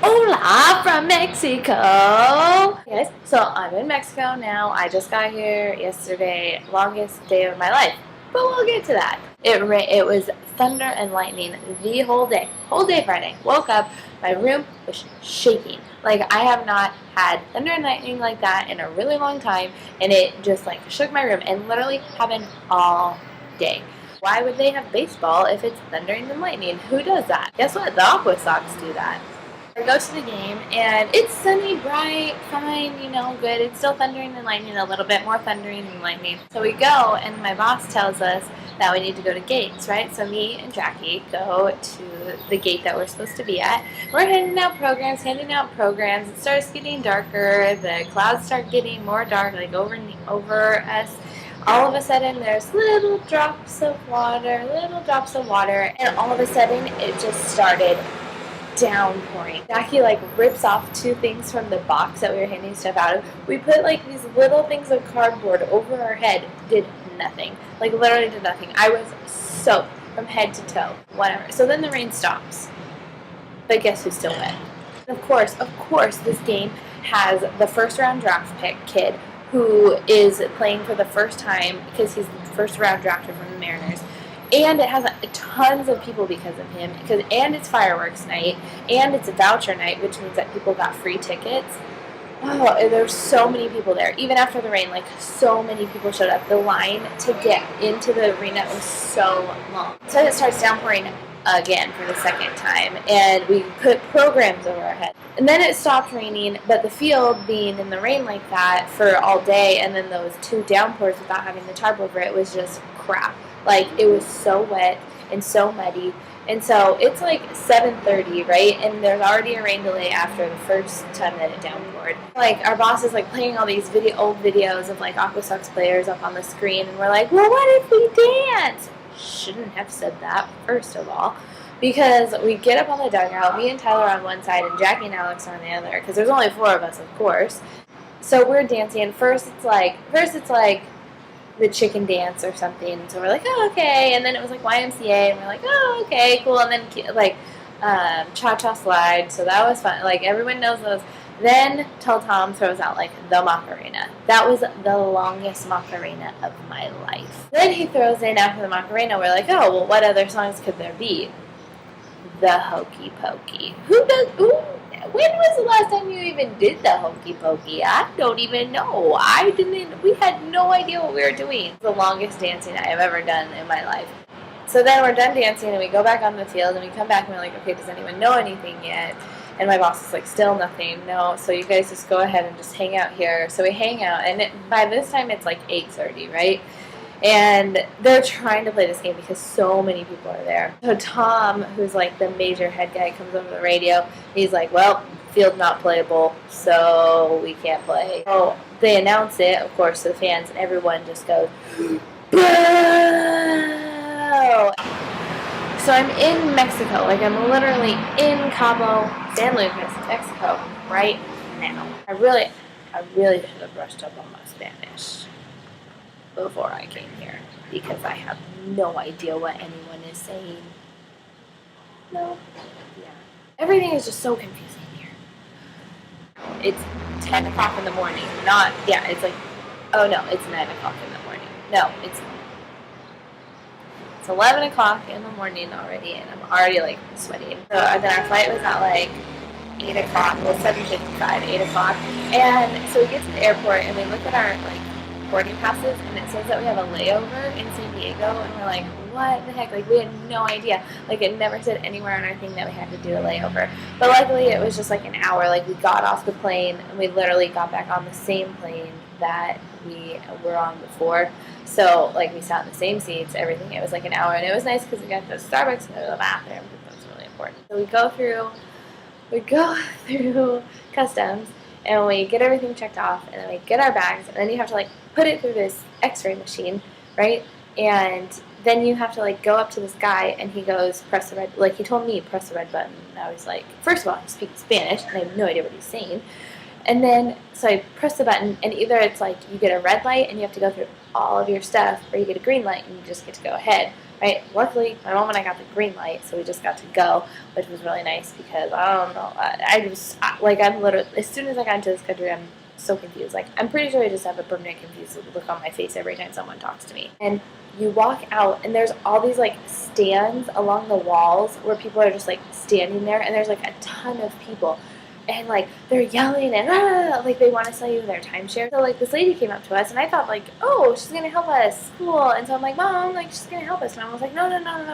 Hola from Mexico! Yes, so I'm in Mexico now. I just got here yesterday, longest day of my life. But we'll get to that. It was thunder and lightning the whole day. Whole day Friday. Woke up, my room was shaking. Like, I have not had thunder and lightning like that in a really long time, and it just like shook my room and literally happened all day. Why would they have baseball if it's thundering and lightning? Who does that? Guess what? The Aqua Sox do that. I go to the game, and it's sunny, bright, fine, good. It's still thundering and lightning, a little bit more thundering and lightning. So we go, and my boss tells us that we need to go to gates, right? So me and Jackie go to the gate that we're supposed to be at. We're handing out programs. It starts getting darker. The clouds start getting more dark, like over us. All of a sudden, there's little drops of water, and all of a sudden, it just started downpouring. Jackie rips off two things from the box that we were handing stuff out of. We put these little things of cardboard over our head. Did nothing. Literally did nothing. I was soaked from head to toe. Whatever. So then the rain stops. But guess who's still wet? Of course, this game has the first round draft pick kid who is playing for the first time because he's the first round drafter from the Mariners. And it has tons of people because of him. And it's fireworks night. And it's a voucher night, which means that people got free tickets. Oh, and there's so many people there. Even after the rain, so many people showed up. The line to get into the arena was so long. So it starts downpouring again for the second time. And we put programs over our head. And then it stopped raining, but the field being in the rain like that for all day, and then those two downpours without having the tarp over it, was just crap. It was so wet and so muddy. And so it's 7:30, right? And there's already a rain delay after the first time that it downpoured. Our boss is playing all these old videos of Aqua Sox players up on the screen, and we're like, well, what if we dance? Shouldn't have said that, first of all. Because we get up on the dugout, me and Tyler on one side and Jackie and Alex on the other, because there's only four of us, of course. So we're dancing. First it's like the chicken dance or something. So we're like, oh, okay. And then it was YMCA, and we're like, oh, okay, cool. And then cha-cha slide. So that was fun. Everyone knows those. Then Till Tom throws out the Macarena. That was the longest Macarena of my life. Then he throws in after the Macarena. We're like, oh, well, what other songs could there be? The Hokey Pokey. When was the last time you even did the Hokey Pokey? I don't even know. We had no idea what we were doing. It's the longest dancing I have ever done in my life. So then we're done dancing, and we go back on the field, and we come back, and we're like, okay, does anyone know anything yet? And my boss is still nothing. No, so you guys just go ahead and just hang out here. So we hang out, and by this time it's 8:30, right? And they're trying to play this game because so many people are there. So Tom, who's the major head guy, comes over the radio. He's like, well, field not playable, so we can't play. So they announce it, of course, to the fans, and everyone just goes, boo! So I'm in Mexico. I'm literally in Cabo San Lucas, Mexico, right now. I really should have brushed up on my Spanish before I came here, because I have no idea what anyone is saying. No. Yeah. Everything is just so confusing here. It's 10 o'clock in the morning. Oh no, it's 9 o'clock in the morning. No, it's 11 o'clock in the morning already, and I'm already sweating. So then our flight was at 8 o'clock, well 7:55, 8 o'clock. And so we get to the airport, and we look at our boarding passes, and it says that we have a layover in San Diego, and we're like, what the heck? We had no idea. It never said anywhere on our thing that we had to do a layover. But luckily it was just an hour. We got off the plane, and we literally got back on the same plane that we were on before. So we sat in the same seats, everything. It was an hour, and it was nice because we got to Starbucks and go to the bathroom, because that was really important. So we go through customs, and we get everything checked off, and then we get our bags, and then you have to put it through this x-ray machine, right? And then you have to go up to this guy, and he goes, press the red, he told me, press the red button. And I was first of all, he speaks Spanish, and I have no idea what he's saying. And then, so I press the button, and either it's you get a red light, and you have to go through all of your stuff, or you get a green light, and you just get to go ahead. right? Luckily, my mom and I got the green light, so we just got to go, which was really nice because I don't know. I'm literally, as soon as I got into this country, I'm so confused. Like, I'm pretty sure I just have a permanent confused look on my face every time someone talks to me. And you walk out, and there's all these like stands along the walls where people are just like standing there, and there's like a ton of people. And like they're yelling and like they want to sell you their timeshare. So like this lady came up to us, and I thought like, oh, she's gonna help us, cool. And so I'm like, Mom, like she's gonna help us. And I was like, no,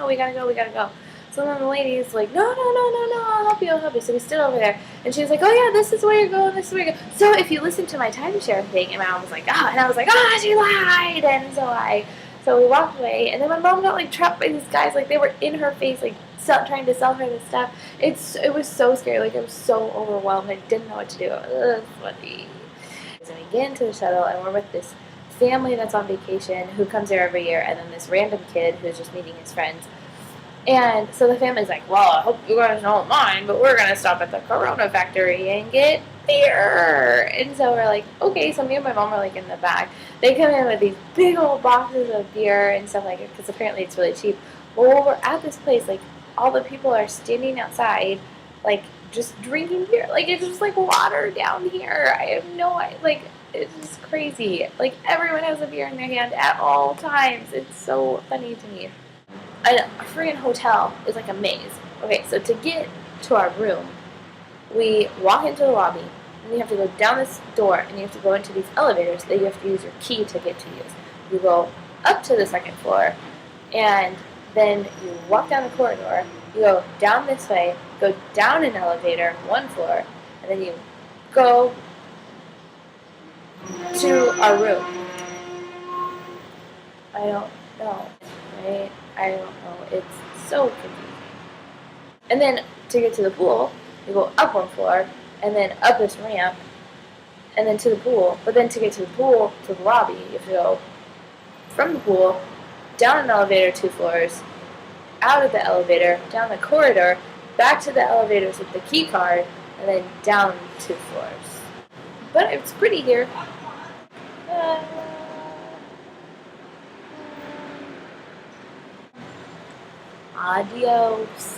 we gotta go. So then the lady's like, no, I'll help you. So we stood over there, and she was like, oh yeah, this is where you're going, this is where you're going. So if you listen to my timeshare thing, and my mom was like, ah, and I was like, ah, she lied. And so we walked away, and then my mom got like trapped by these guys, like they were in her face, like trying to sell her this stuff. It was so scary, like I was so overwhelmed. I didn't know what to do. It was funny. So we get into the shuttle, and we're with this family that's on vacation who comes there every year, and then this random kid who's just meeting his friends. And so the family's like, well, I hope you guys don't mind, but we're going to stop at the Corona factory and get beer. And so we're like, okay. So me and my mom are like in the back. They come in with these big old boxes of beer and stuff like it because apparently it's really cheap. Well, we're at this place, like all the people are standing outside, like just drinking beer. Like it's just like water down here. I have no idea. Like it's just crazy. Like everyone has a beer in their hand at all times. It's so funny to me. A freaking hotel is like a maze. Okay, so to get to our room, we walk into the lobby, and you have to go down this door, and you have to go into these elevators that you have to use your key to get to use. You go up to the second floor, and then you walk down the corridor, you go down this way, go down an elevator, one floor, and then you go to our room. I don't know, right? I don't know. It's so confusing. And then to get to the pool, you go up one floor, and then up this ramp, and then to the pool. But then to get to the pool, to the lobby, you have to go from the pool, down an elevator 2 floors, out of the elevator, down the corridor, back to the elevators with the key card, and then down 2 floors. But it's pretty here. Adios.